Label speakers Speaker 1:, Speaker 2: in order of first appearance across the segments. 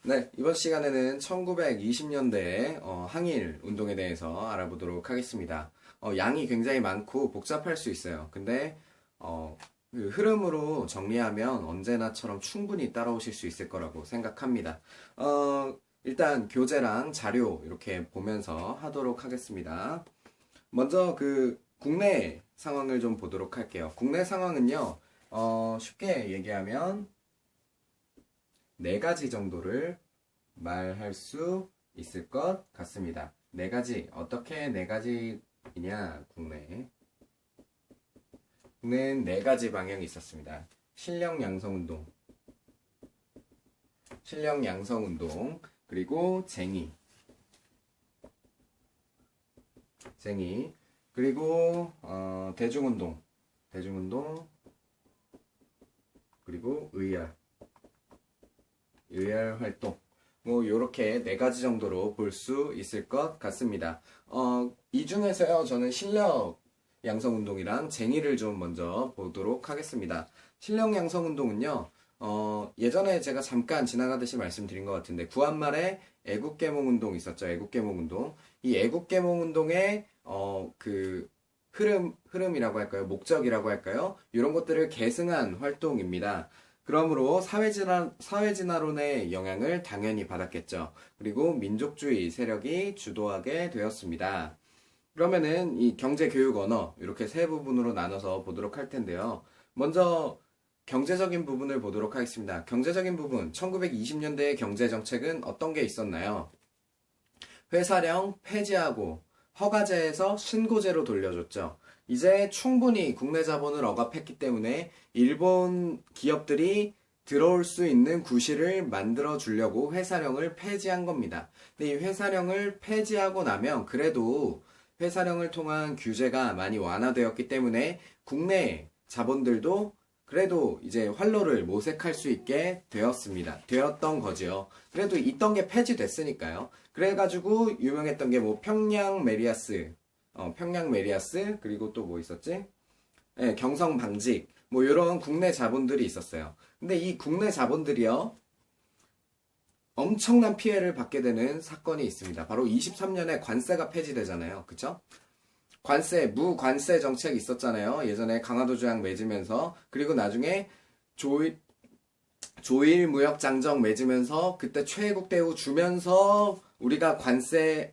Speaker 1: 네, 이번 시간에는 1920년대 항일 운동에 대해서 알아보도록 하겠습니다. 양이 굉장히 많고 복잡할 수 있어요. 근데 그 흐름으로 정리하면 언제나처럼 충분히 따라오실 수 있을 거라고 생각합니다. 일단 교재랑 자료 이렇게 보면서 하도록 하겠습니다. 먼저 그 국내 상황을 좀 보도록 할게요. 국내 상황은요, 쉽게 얘기하면 네 가지 정도를 말할 수 있을 것 같습니다. 네 가지. 어떻게 네 가지이냐, 국내에. 국내엔 네 가지 방향이 있었습니다. 실력 양성 운동, 그리고 쟁의, 그리고 대중운동, 그리고 의열 활동. 뭐 요렇게 네 가지 정도로 볼 수 있을 것 같습니다. 이 중에서요, 저는 실력 양성 운동이랑 쟁의를 좀 먼저 보도록 하겠습니다. 실력 양성 운동은요, 예전에 제가 잠깐 지나가듯이 말씀드린 것 같은데, 구한말에 애국계몽 운동 있었죠. 애국계몽 운동. 이 애국계몽 운동의 그 흐름이라고 할까요? 목적이라고 할까요? 이런 것들을 계승한 활동입니다. 그러므로 사회진화론의 영향을 당연히 받았겠죠. 그리고 민족주의 세력이 주도하게 되었습니다. 그러면은 이 경제, 교육, 언어 이렇게 세 부분으로 나눠서 보도록 할 텐데요. 먼저 경제적인 부분을 보도록 하겠습니다. 경제적인 부분, 1920년대의 경제 정책은 어떤 게 있었나요? 회사령 폐지하고 허가제에서 신고제로 돌려줬죠. 이제 충분히 국내 자본을 억압했기 때문에 일본 기업들이 들어올 수 있는 구실을 만들어 주려고 회사령을 폐지한 겁니다. 근데 이 회사령을 폐지하고 나면 그래도 회사령을 통한 규제가 많이 완화되었기 때문에 국내 자본들도 그래도 이제 활로를 모색할 수 있게 되었던 거지요. 그래도 있던 게 폐지됐으니까요. 그래가지고 유명했던 게 뭐 평양 메리아스, 그리고 또 뭐 있었지? 네, 경성 방직, 뭐 이런 국내 자본들이 있었어요. 근데 이 국내 자본들이요, 엄청난 피해를 받게 되는 사건이 있습니다. 바로 23년에 관세가 폐지되잖아요. 그쵸? 무관세 정책이 있었잖아요. 예전에 강화도 조약 맺으면서, 그리고 나중에 조일 무역 장정 맺으면서 그때 최애국 대우 주면서 우리가 관세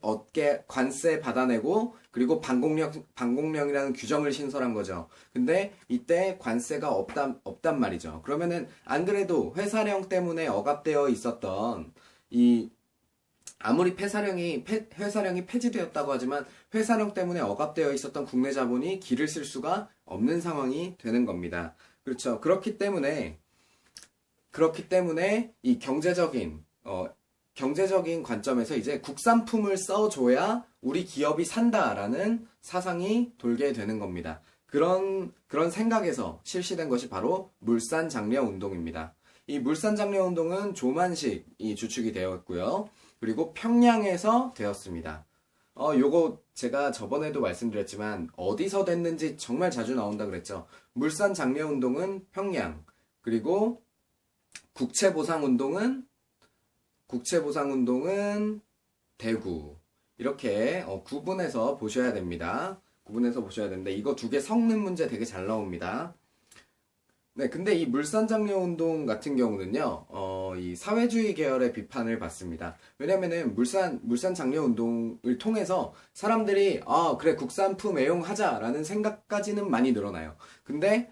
Speaker 1: 받아내고, 그리고 반공령이라는 규정을 신설한 거죠. 근데 이때 관세가 없단 말이죠. 그러면은 안 그래도 회사령 때문에 억압되어 있었던 아무리 회사령이 폐지되었다고 하지만 회사령 때문에 억압되어 있었던 국내 자본이 길을 쓸 수가 없는 상황이 되는 겁니다. 그렇죠. 그렇기 때문에 이 경제적인 관점에서 이제 국산품을 써줘야 우리 기업이 산다라는 사상이 돌게 되는 겁니다. 그런 생각에서 실시된 것이 바로 물산장려 운동입니다. 이 물산장려 운동은 조만식이 주축이 되었고요. 그리고 평양에서 되었습니다. 요거 제가 저번에도 말씀드렸지만 어디서 됐는지 정말 자주 나온다 그랬죠. 물산장려 운동은 평양, 그리고 국채보상운동은 대구. 이렇게 구분해서 보셔야 됩니다. 구분해서 보셔야 되는데 이거 두 개 성능 문제 되게 잘 나옵니다. 네, 근데 이 물산장려운동 같은 경우는요, 이 사회주의 계열의 비판을 받습니다. 왜냐면은 물산장려운동을 통해서 사람들이, 그래, 국산품 애용하자라는 생각까지는 많이 늘어나요. 근데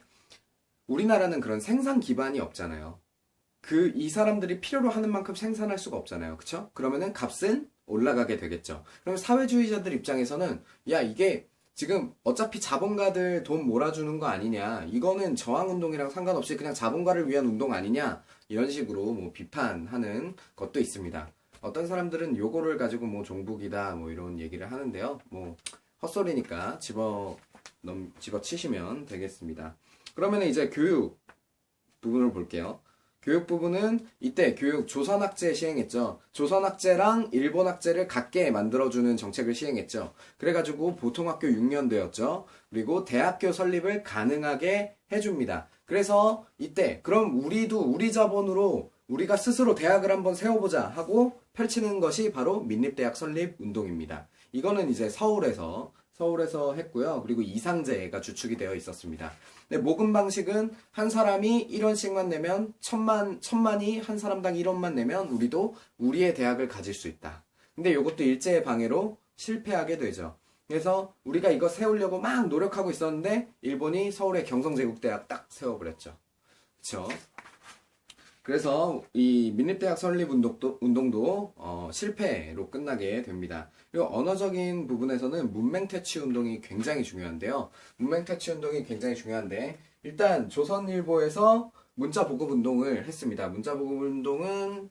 Speaker 1: 우리나라는 그런 생산 기반이 없잖아요. 이 사람들이 필요로 하는 만큼 생산할 수가 없잖아요. 그쵸? 그러면은 값은 올라가게 되겠죠. 그럼 사회주의자들 입장에서는, 야, 이게 지금 어차피 자본가들 돈 몰아주는 거 아니냐, 이거는 저항운동이랑 상관없이 그냥 자본가를 위한 운동 아니냐, 이런 식으로 뭐 비판하는 것도 있습니다. 어떤 사람들은 요거를 가지고 뭐 종북이다 뭐 이런 얘기를 하는데요. 뭐 헛소리니까 집어치시면 되겠습니다. 그러면 이제 교육 부분을 볼게요. 교육 부분은 이때 조선학제 시행했죠. 조선학제랑 일본학제를 같게 만들어주는 정책을 시행했죠. 그래가지고 보통학교 6년 되었죠. 그리고 대학교 설립을 가능하게 해줍니다. 그래서 이때 그럼 우리도 우리 자본으로 우리가 스스로 대학을 한번 세워보자 하고 펼치는 것이 바로 민립대학 설립 운동입니다. 이거는 이제 서울에서 했고요. 그리고 이상제가 주축이 되어 있었습니다. 근데 모금 방식은 한 사람이 1원씩만 내면 천만이 한 사람당 1원만 내면 우리도 우리의 대학을 가질 수 있다. 근데 이것도 일제의 방해로 실패하게 되죠. 그래서 우리가 이거 세우려고 막 노력하고 있었는데 일본이 서울에 경성제국대학 딱 세워버렸죠. 그쵸? 그래서 이 민립대학 설립 운동도 실패로 끝나게 됩니다. 그리고 언어적인 부분에서는 문맹퇴치 운동이 굉장히 중요한데요. 문맹퇴치 운동이 굉장히 중요한데 일단 조선일보에서 문자보급 운동을 했습니다. 문자보급 운동은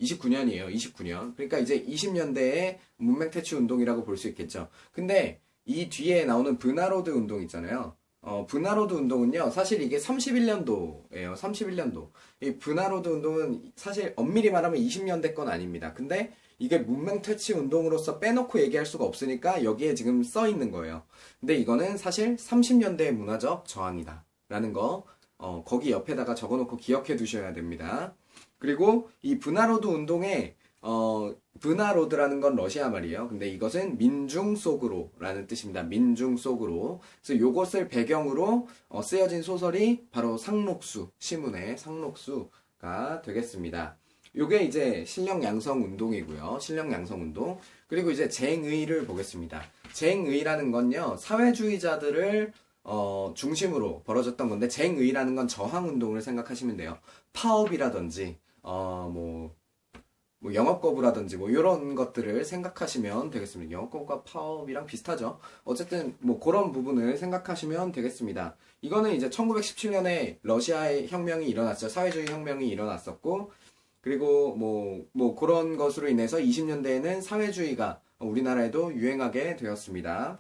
Speaker 1: 29년이에요. 29년. 그러니까 이제 20년대에 문맹퇴치 운동이라고 볼 수 있겠죠. 근데 이 뒤에 나오는 브나로드 운동 있잖아요. 브나로드 운동은요, 사실 이게 31년도예요. 31년도. 이 브나로드 운동은 사실 엄밀히 말하면 20년대 건 아닙니다. 근데 이게 문맹퇴치 운동으로서 빼놓고 얘기할 수가 없으니까 여기에 지금 써 있는 거예요. 근데 이거는 사실 30년대의 문화적 저항이다. 라는 거, 거기 옆에다가 적어놓고 기억해 두셔야 됩니다. 그리고 이 브나로드 운동에 브나로드라는 건 러시아 말이에요. 근데 이것은 민중 속으로라는 뜻입니다. 민중 속으로. 그래서 요것을 배경으로 쓰여진 소설이 바로 상록수, 시문의 상록수가 되겠습니다. 요게 이제 신령 양성 운동이고요. 신령 양성 운동. 그리고 이제 쟁의를 보겠습니다. 쟁의라는 건요, 사회주의자들을 중심으로 벌어졌던 건데, 쟁의라는 건 저항 운동을 생각하시면 돼요. 파업이라든지 뭐 영업거부라든지 뭐 이런 것들을 생각하시면 되겠습니다. 영업거부가 파업이랑 비슷하죠. 어쨌든 뭐 그런 부분을 생각하시면 되겠습니다. 이거는 이제 1917년에 러시아의 혁명이 일어났죠. 사회주의 혁명이 일어났었고, 그리고 뭐 그런 것으로 인해서 20년대에는 사회주의가 우리나라에도 유행하게 되었습니다.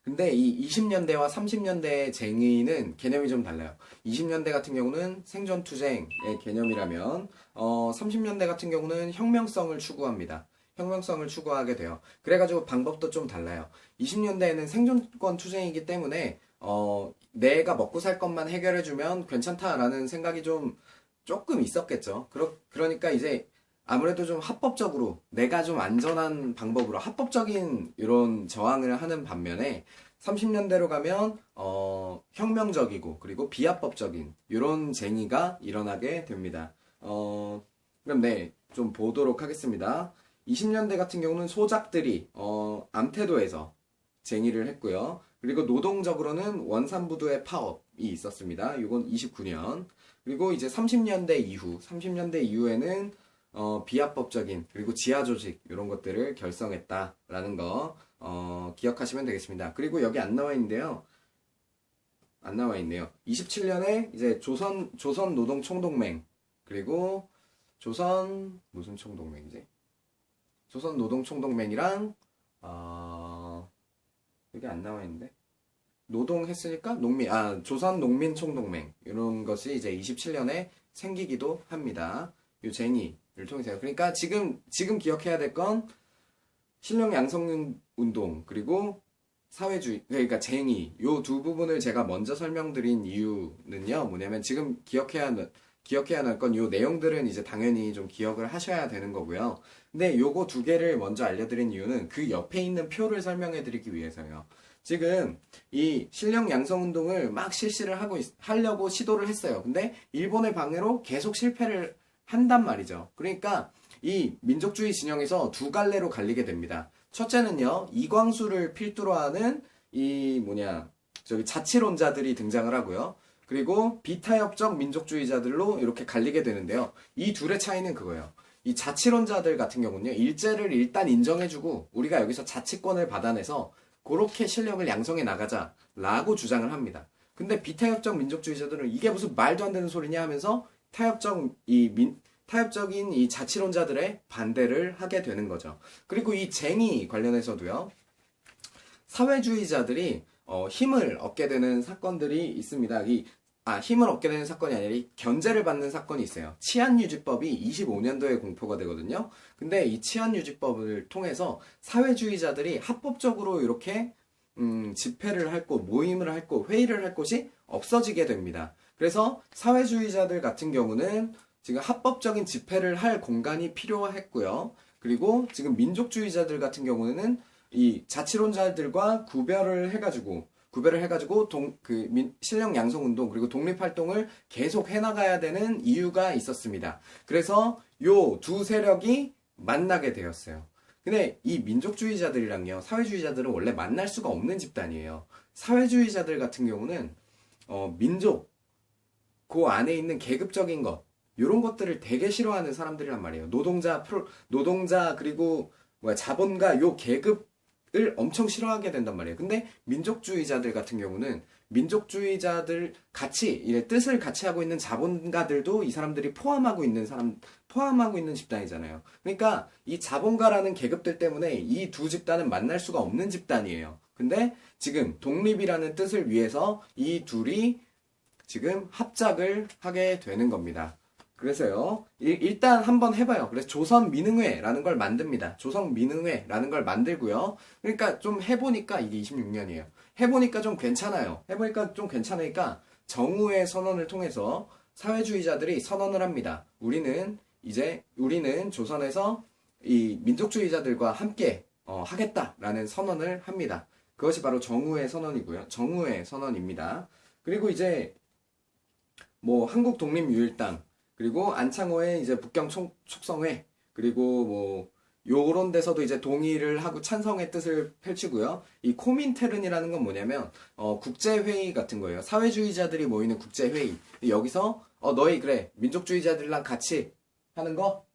Speaker 1: 근데 이 20년대와 30년대의 쟁의는 개념이 좀 달라요. 20년대 같은 경우는 생존투쟁의 개념이라면 30년대 같은 경우는 혁명성을 추구합니다. 혁명성을 추구하게 돼요. 그래가지고 방법도 좀 달라요. 20년대에는 생존권 투쟁이기 때문에 내가 먹고 살 것만 해결해주면 괜찮다라는 생각이 조금 있었겠죠. 그러니까 이제 아무래도 좀 합법적으로 내가 좀 안전한 방법으로 합법적인 이런 저항을 하는 반면에 30년대로 가면 혁명적이고 그리고 비합법적인 이런 쟁의가 일어나게 됩니다. 그럼 네, 좀 보도록 하겠습니다. 20년대 같은 경우는 소작들이 암태도에서 쟁의를 했고요. 그리고 노동적으로는 원산부두의 파업이 있었습니다. 이건 29년. 그리고 이제 30년대 이후에는 비합법적인 그리고 지하조직 이런 것들을 결성했다라는 거 기억하시면 되겠습니다. 그리고 여기 안 나와 있는데요. 27년에 이제 조선 노동 총동맹 그리고 무슨 총동맹이지? 조선 노동 총동맹이랑 여기 안 나와 있는데 노동했으니까 조선 농민 총동맹 이런 것이 이제 27년에 생기기도 합니다. 이 쟁의를 통해서요. 그러니까 지금 기억해야 될 건 신령 양성 운동 그리고 사회주의 그러니까 쟁의 요 두 부분을 제가 먼저 설명드린 이유는요. 뭐냐면 지금 기억해야 할 건 요 내용들은 이제 당연히 좀 기억을 하셔야 되는 거고요. 근데 요거 두 개를 먼저 알려드린 이유는 그 옆에 있는 표를 설명해 드리기 위해서요. 지금 이 신령 양성 운동을 막 실시를 하려고 시도를 했어요. 근데 일본의 방해로 계속 실패를 한단 말이죠. 그러니까 이 민족주의 진영에서 두 갈래로 갈리게 됩니다. 첫째는요, 이광수를 필두로 하는 자치론자들이 등장을 하고요. 그리고 비타협적 민족주의자들로 이렇게 갈리게 되는데요. 이 둘의 차이는 그거예요. 이 자치론자들 같은 경우는요, 일제를 일단 인정해주고 우리가 여기서 자치권을 받아내서 그렇게 실력을 양성해 나가자라고 주장을 합니다. 근데 비타협적 민족주의자들은 이게 무슨 말도 안 되는 소리냐 하면서 타협적인 이 자치론자들의 반대를 하게 되는 거죠. 그리고 이 쟁의 관련해서도요, 사회주의자들이 힘을 얻게 되는 사건들이 있습니다. 힘을 얻게 되는 사건이 아니라 견제를 받는 사건이 있어요. 치안유지법이 25년도에 공포가 되거든요. 근데 이 치안유지법을 통해서 사회주의자들이 합법적으로 이렇게 집회를 할 곳, 모임을 할 곳, 회의를 할 곳이 없어지게 됩니다. 그래서 사회주의자들 같은 경우는 지금 합법적인 집회를 할 공간이 필요했고요. 그리고 지금 민족주의자들 같은 경우는 이 자치론자들과 구별을 해가지고 신령 양성 운동 그리고 독립 활동을 계속 해나가야 되는 이유가 있었습니다. 그래서 요 두 세력이 만나게 되었어요. 근데 이 민족주의자들이랑요, 사회주의자들은 원래 만날 수가 없는 집단이에요. 사회주의자들 같은 경우는 민족, 그 안에 있는 계급적인 것, 이런 것들을 되게 싫어하는 사람들이란 말이에요. 노동자 그리고 자본가 요 계급을 엄청 싫어하게 된단 말이에요. 근데 민족주의자들 같은 경우는 민족주의자들 뜻을 같이 하고 있는 자본가들도 이 사람들이 포함하고 있는 집단이잖아요. 그러니까 이 자본가라는 계급들 때문에 이 두 집단은 만날 수가 없는 집단이에요. 근데 지금 독립이라는 뜻을 위해서 이 둘이 지금 합작을 하게 되는 겁니다. 그래서요, 일단 한번 해봐요. 그래서 조선민흥회라는 걸 만듭니다. 조선민흥회라는 걸 만들고요. 그러니까 좀 해보니까 이게 26년이에요. 해보니까 좀 괜찮아요. 해보니까 좀 괜찮으니까 정우회 선언을 통해서 사회주의자들이 선언을 합니다. 우리는 조선에서 이 민족주의자들과 함께 하겠다라는 선언을 합니다. 그것이 바로 정우회 선언이고요. 정우회 선언입니다. 그리고 이제 뭐 한국독립유일당 그리고 안창호의 이제 북경 촉성회 그리고 뭐 요런 데서도 이제 동의를 하고 찬성의 뜻을 펼치고요. 이 코민테른이라는 건 뭐냐면 국제회의 같은 거예요. 사회주의자들이 모이는 국제회의. 여기서 너희 그래 민족주의자들이랑 같이 하는 거?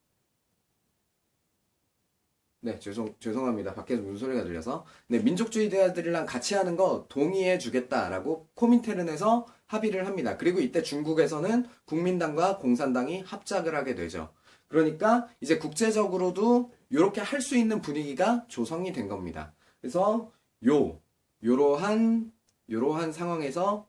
Speaker 1: 네, 죄송합니다. 밖에서 무슨 소리가 들려서. 네, 민족주의자들이랑 같이 하는 거 동의해 주겠다라고 코민테른에서 합의를 합니다. 그리고 이때 중국에서는 국민당과 공산당이 합작을 하게 되죠. 그러니까 이제 국제적으로도 이렇게 할 수 있는 분위기가 조성이 된 겁니다. 그래서 요러한 상황에서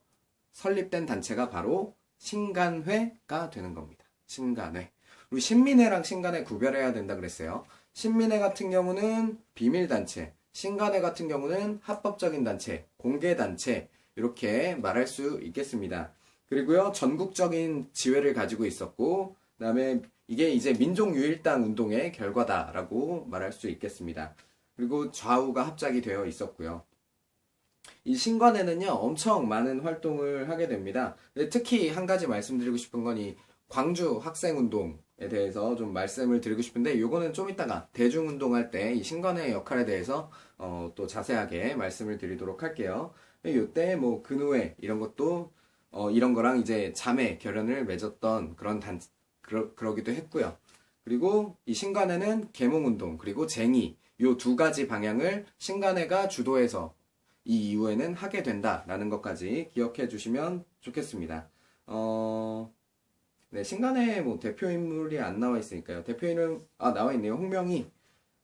Speaker 1: 설립된 단체가 바로 신간회가 되는 겁니다. 신간회. 우리 신민회랑 신간회 구별해야 된다 그랬어요. 신민회 같은 경우는 비밀단체, 신간회 같은 경우는 합법적인 단체, 공개단체 이렇게 말할 수 있겠습니다. 그리고요, 전국적인 지회를 가지고 있었고 그 다음에 이게 이제 민족유일당 운동의 결과다라고 말할 수 있겠습니다. 그리고 좌우가 합작이 되어 있었고요. 이 신관에는요, 엄청 많은 활동을 하게 됩니다. 특히 한 가지 말씀드리고 싶은 건 이 광주 학생운동에 대해서 좀 말씀을 드리고 싶은데, 요거는 좀 이따가 대중운동할 때 이 신관의 역할에 대해서 또 자세하게 말씀을 드리도록 할게요. 요때 뭐 근우회 이런 것도 이런 거랑 이제 자매 결연을 맺었던 그러기도 했고요. 그리고 이 신간회는 계몽운동 그리고 쟁의 요 두 가지 방향을 신간회가 주도해서 이 이후에는 하게 된다라는 것까지 기억해 주시면 좋겠습니다. 네, 신간회 뭐 대표 인물이 안 나와 있으니까요. 대표 인물 나와 있네요. 홍명희.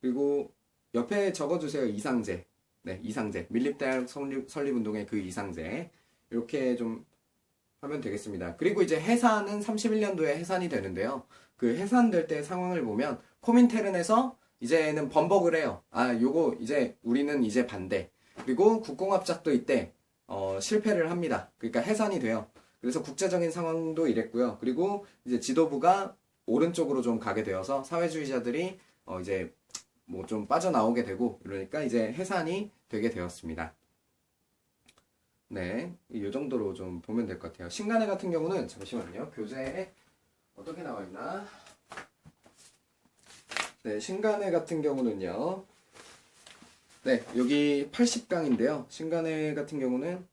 Speaker 1: 그리고 옆에 적어주세요. 이상재. 네, 이상재. 밀립대학 설립운동의 그 이상재. 이렇게 좀 하면 되겠습니다. 그리고 이제 해산은 31년도에 해산이 되는데요. 그 해산될 때 상황을 보면 코민테른에서 이제는 번복을 해요. 요거 이제 우리는 이제 반대. 그리고 국공합작도 이때 실패를 합니다. 그러니까 해산이 돼요. 그래서 국제적인 상황도 이랬고요. 그리고 이제 지도부가 오른쪽으로 좀 가게 되어서 사회주의자들이 이제 뭐 좀 빠져나오게 되고 이러니까 이제 해산이 되게 되었습니다. 네, 이 정도로 좀 보면 될 것 같아요. 신간회 같은 경우는 잠시만요. 교재에 어떻게 나와 있나? 네, 신간회 같은 경우는요. 네, 여기 80강인데요. 신간회 같은 경우는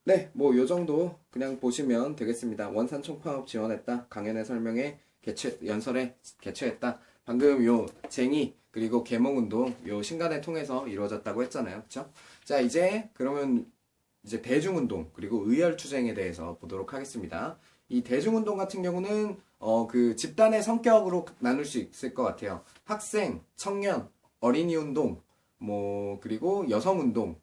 Speaker 1: 네, 뭐 요 정도 그냥 보시면 되겠습니다. 원산 총파업 지원했다. 강연회 설명회 연설에 개최했다. 방금 요 쟁의 그리고 계몽운동 요 신간회 통해서 이루어졌다고 했잖아요. 그쵸? 자, 그러면 이제 대중운동 그리고 의열투쟁에 대해서 보도록 하겠습니다. 이 대중운동 같은 경우는 그 집단의 성격으로 나눌 수 있을 것 같아요. 학생, 청년, 어린이운동, 뭐 그리고 여성운동,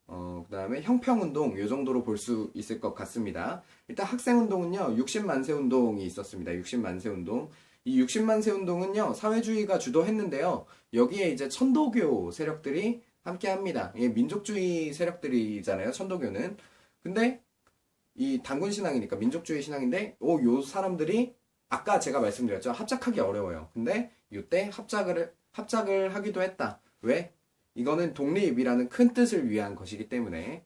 Speaker 1: 그 다음에 형평운동 요 정도로 볼 수 있을 것 같습니다. 일단 학생운동은요 60만세 운동이 있었습니다. 60만세 운동. 이 60만세 운동은요 사회주의가 주도했는데요. 여기에 이제 천도교 세력들이 함께 합니다. 이게 민족주의 세력들이잖아요. 천도교는. 근데 이 단군 신앙이니까 민족주의 신앙인데, 요 사람들이 아까 제가 말씀드렸죠. 합작하기 어려워요. 근데 이때 합작을 하기도 했다. 왜? 이거는 독립이라는 큰 뜻을 위한 것이기 때문에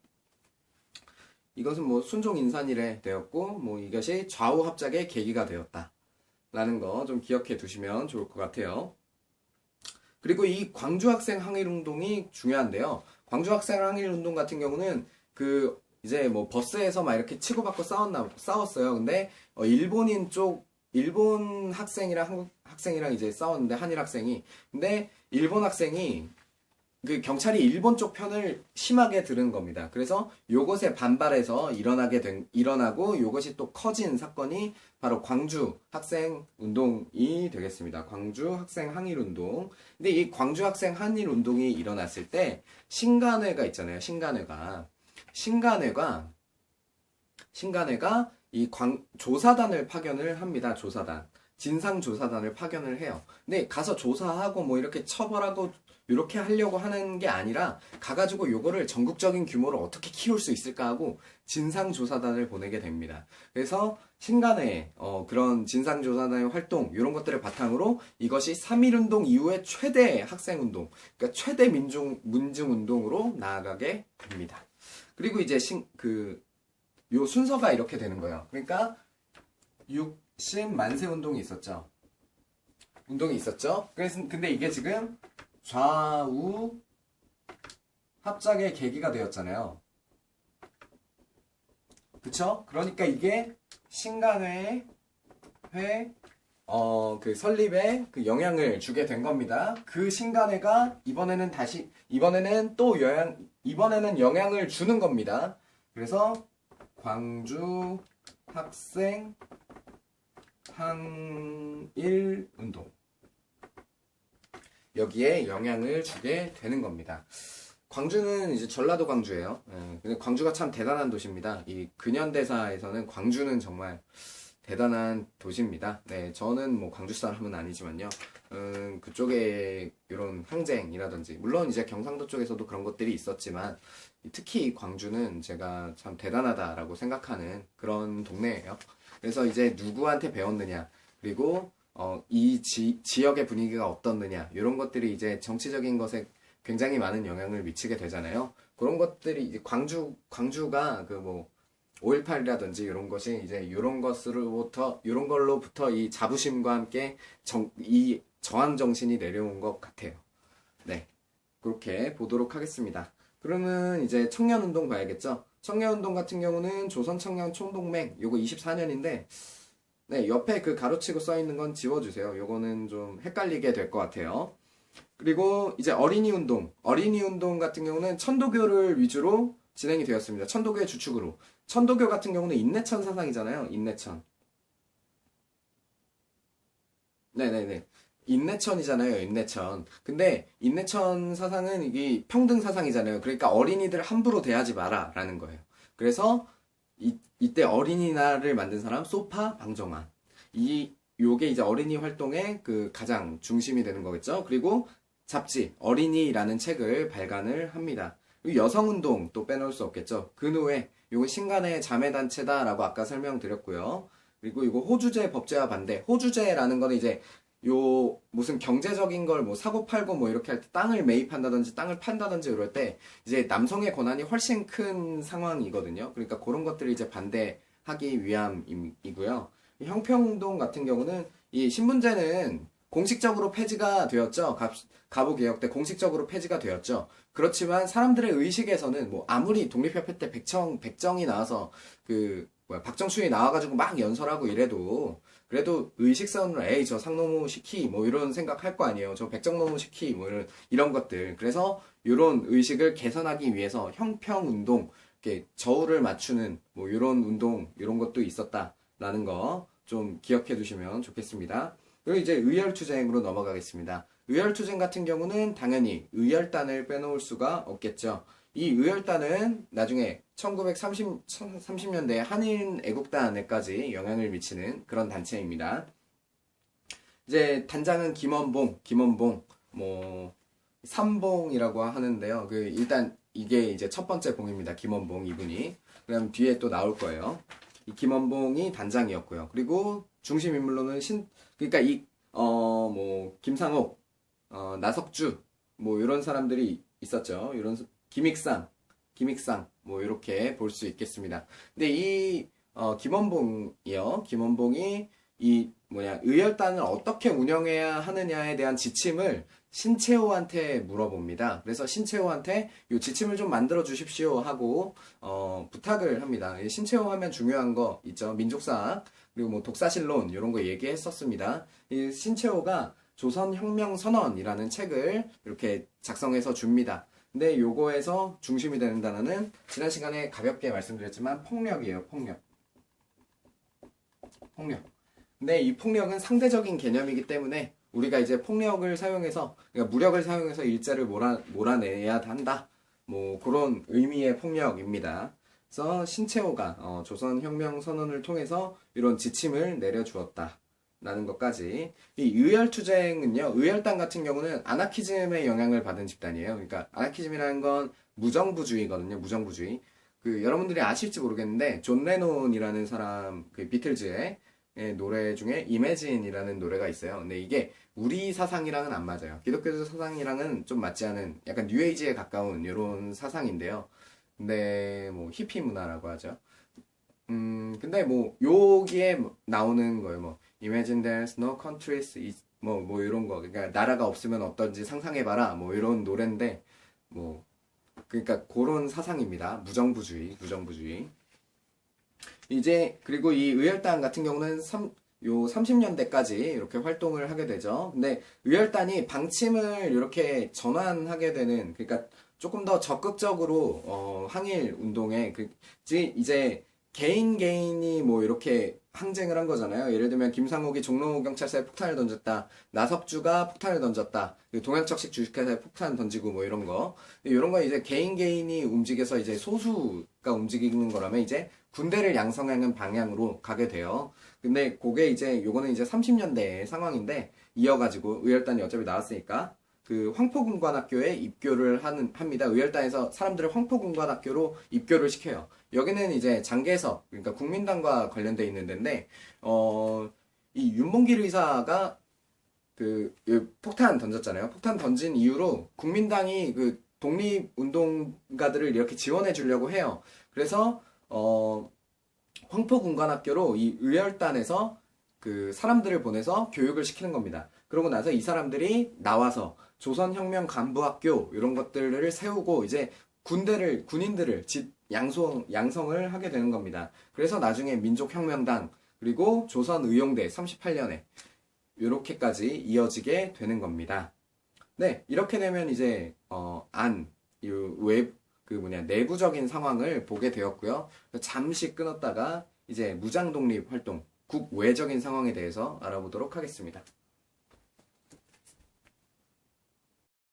Speaker 1: 이것은 뭐 순종 인산이래 되었고, 뭐 이것이 좌우 합작의 계기가 되었다. 라는 거 좀 기억해 두시면 좋을 것 같아요. 그리고 이 광주 학생 항일 운동이 중요한데요. 광주 학생 항일 운동 같은 경우는 그 이제 뭐 버스에서 막 이렇게 치고받고 싸웠어요. 근데 일본 학생이랑 한국 학생이랑 이제 싸웠는데, 한일 학생이. 근데 일본 학생이 그 경찰이 일본 쪽 편을 심하게 들은 겁니다. 그래서 요것에 반발해서 일어나고 요것이 또 커진 사건이 바로 광주 학생 운동이 되겠습니다. 광주 학생 항일 운동. 근데 이 광주 학생 항일 운동이 일어났을 때 신간회가 있잖아요. 신간회가 이 조사단을 파견을 합니다. 진상조사단을 파견을 해요. 근데 가서 조사하고 뭐 이렇게 처벌하고 이렇게 하려고 하는 게 아니라 가가지고 요거를 전국적인 규모로 어떻게 키울 수 있을까 하고 진상조사단을 보내게 됩니다. 그래서 신간의 그런 진상조사단의 활동 이런 것들을 바탕으로 이것이 3.1운동 이후에 최대 학생운동, 그러니까 최대 문중운동으로 나아가게 됩니다. 그리고 이제 요 순서가 이렇게 되는 거예요. 그러니까 60만세 운동이 있었죠. 그래서 근데 이게 지금 좌우 합작의 계기가 되었잖아요. 그쵸? 그러니까 이게 신간회 그 설립에 그 영향을 주게 된 겁니다. 그 신간회가 이번에는 영향을 주는 겁니다. 그래서 광주 학생 항일 운동, 여기에 영향을 주게 되는 겁니다. 광주는 이제 전라도 광주예요. 근데 광주가 참 대단한 도시입니다. 이 근현대사에서는 광주는 정말 대단한 도시입니다. 네, 저는 뭐 광주 사람은 아니지만요. 그쪽에 이런 항쟁이라든지, 물론 이제 경상도 쪽에서도 그런 것들이 있었지만, 특히 광주는 제가 참 대단하다라고 생각하는 그런 동네예요. 그래서 이제 누구한테 배웠느냐, 그리고 이 지역의 분위기가 어떻느냐, 이런 것들이 이제 정치적인 것에 굉장히 많은 영향을 미치게 되잖아요. 그런 것들이 이제 광주가 그 뭐 5.18이라든지 이런 것이 이제 이런 걸로부터 이 자부심과 함께 이 저항 정신이 내려온 것 같아요. 네, 그렇게 보도록 하겠습니다. 그러면 이제 청년운동 봐야겠죠. 청년운동 같은 경우는 조선청년총동맹, 요거 24년인데, 네, 옆에 그 가로치고 써있는 건 지워주세요. 요거는 좀 헷갈리게 될 것 같아요. 그리고 이제 어린이운동 같은 경우는 천도교를 위주로 진행이 되었습니다. 천도교의 주축으로. 천도교 같은 경우는 인내천 사상이잖아요. 인내천. 네네네. 인내천이잖아요. 인내천. 근데 인내천 사상은 이게 평등 사상이잖아요. 그러니까 어린이들 함부로 대하지 마라 라는 거예요. 그래서 이때 어린이날을 만든 사람 소파 방정환. 요게 이제 어린이 활동의 그 가장 중심이 되는 거겠죠. 그리고 잡지 어린이라는 책을 발간을 합니다. 그리고 여성운동 또 빼놓을 수 없겠죠. 근후에 요거 신간의 자매단체다라고 아까 설명드렸고요. 그리고 이거 호주제 법제화 반대. 호주제라는 거는 이제 요 무슨 경제적인 걸 뭐 사고 팔고 뭐 이렇게 할 때 땅을 매입한다든지 땅을 판다든지 이럴 때 이제 남성의 권한이 훨씬 큰 상황이거든요. 그러니까 그런 것들을 이제 반대하기 위함이고요. 형평운동 같은 경우는 이 신분제는 공식적으로 폐지가 되었죠. 가부개혁 때 공식적으로 폐지가 되었죠. 그렇지만 사람들의 의식에서는 뭐 아무리 독립협회 때 백정이 나와서 박정춘이 나와가지고 막 연설하고 이래도 그래도 의식선으로 에이 저 상노무 시키 뭐 이런 생각할 거 아니에요. 저 백정노무 시키 뭐 이런 것들. 그래서 이런 의식을 개선하기 위해서 형평운동, 이렇게 저울을 맞추는 뭐 이런 운동 이런 것도 있었다라는 거 좀 기억해 두시면 좋겠습니다. 그리고 이제 의열투쟁으로 넘어가겠습니다. 의열투쟁 같은 경우는 당연히 의열단을 빼놓을 수가 없겠죠. 이 의열단은 나중에 1930년대 한인 애국단에까지 영향을 미치는 그런 단체입니다. 이제 단장은 김원봉, 뭐 삼봉이라고 하는데요. 일단 이게 이제 첫 번째 봉입니다. 김원봉 이분이. 그다음 뒤에 또 나올 거예요. 이 김원봉이 단장이었고요. 그리고 중심 인물로는 그러니까 뭐 김상옥, 나석주 뭐 이런 사람들이 있었죠. 이런 김익상 뭐 이렇게 볼 수 있겠습니다. 근데 김원봉이 이 의열단을 어떻게 운영해야 하느냐에 대한 지침을 신채호한테 물어봅니다. 그래서 신채호한테 이 지침을 좀 만들어 주십시오 하고 부탁을 합니다. 신채호 하면 중요한 거 있죠. 민족사학 그리고 뭐 독사실론 이런 거 얘기했었습니다. 이 신채호가 조선혁명선언이라는 책을 이렇게 작성해서 줍니다. 근데 요거에서 중심이 되는 단어는 지난 시간에 가볍게 말씀드렸지만 폭력이에요. 폭력. 근데 이 폭력은 상대적인 개념이기 때문에 우리가 이제 폭력을 사용해서, 그러니까 무력을 사용해서 일자를 몰아내야 한다. 뭐 그런 의미의 폭력입니다. 그래서 신채호가 조선혁명선언을 통해서 이런 지침을 내려주었다. 라는 것까지. 이 의열투쟁은요, 의열단 같은 경우는 아나키즘의 영향을 받은 집단이에요. 그러니까 아나키즘이라는 건 무정부주의거든요. 무정부주의. 여러분들이 아실지 모르겠는데 존 레논이라는 사람, 비틀즈의 노래 중에 Imagine이라는 노래가 있어요. 근데 이게 우리 사상이랑은 안 맞아요. 기독교 사상이랑은 좀 맞지 않은 약간 뉴에이지에 가까운 이런 사상인데요. 근데 뭐 히피 문화라고 하죠. 근데 뭐 여기에 나오는 거예요. 뭐 Imagine there's no countries 뭐 이런 거. 그러니까 나라가 없으면 어떤지 상상해봐라. 뭐 이런 노래인데 뭐 그러니까 그런 사상입니다. 무정부주의. 이제 그리고 이 의열단 같은 경우는 30년대까지 이렇게 활동을 하게 되죠. 근데 의열단이 방침을 이렇게 전환하게 되는, 그러니까 조금 더 적극적으로 항일 운동에 이제 개인이 뭐 이렇게 항쟁을 한 거잖아요. 예를 들면 김상옥이 종로경찰서에 폭탄을 던졌다, 나석주가 폭탄을 던졌다, 동양척식 주식회사에 폭탄 던지고 뭐 이런 거 이제 개인이 움직여서 이제 소수가 움직이는 거라면 이제 군대를 양성하는 방향으로 가게 돼요. 근데 그게 이제 요거는 이제 30년대 상황인데 이어가지고 의열단이 어차피 나왔으니까 황포군관학교에 입교를 합니다. 의열단에서 사람들을 황포군관학교로 입교를 시켜요. 여기는 이제 장개석, 그러니까 국민당과 관련돼 있는 데인데, 이 윤봉길 의사가 폭탄 던졌잖아요. 폭탄 던진 이후로 국민당이 독립운동가들을 이렇게 지원해 주려고 해요. 그래서, 황포군관학교로 이 의열단에서 사람들을 보내서 교육을 시키는 겁니다. 그러고 나서 이 사람들이 나와서 조선혁명간부학교 이런 것들을 세우고 이제 군인들을 양성을 하게 되는 겁니다. 그래서 나중에 민족혁명당 그리고 조선의용대 38년에 이렇게까지 이어지게 되는 겁니다. 네, 이렇게 되면 이제 내부적인 상황을 보게 되었고요. 잠시 끊었다가 이제 무장독립 활동, 국외적인 상황에 대해서 알아보도록 하겠습니다.